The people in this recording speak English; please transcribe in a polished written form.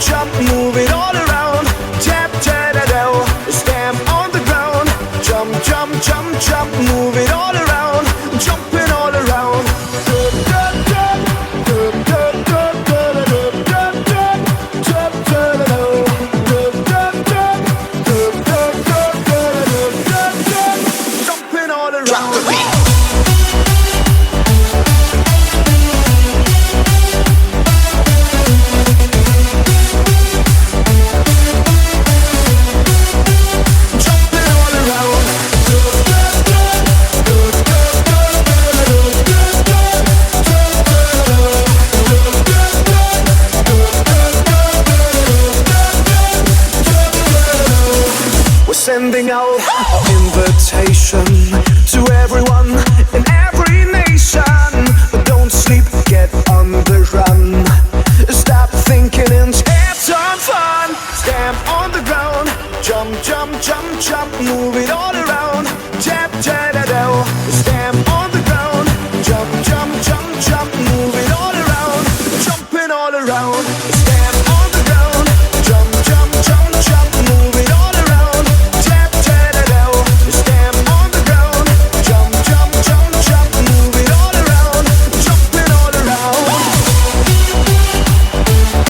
jump, move it all around. Tap, tap, da, da. Stamp on the ground. Jump, jump, jump, jump, move it all around. Jumping all around. Jumping all around. Drop the beat. Sending out an invitation to everyone in every nation. But don't sleep, get on the run. Stop thinking and have some fun. Stamp on the ground. Jump, jump, jump, jump, move it all around. Tap, tap, da, da. Stamp on the ground. Jump, jump, jump, jump, move it all around. Jumping all around.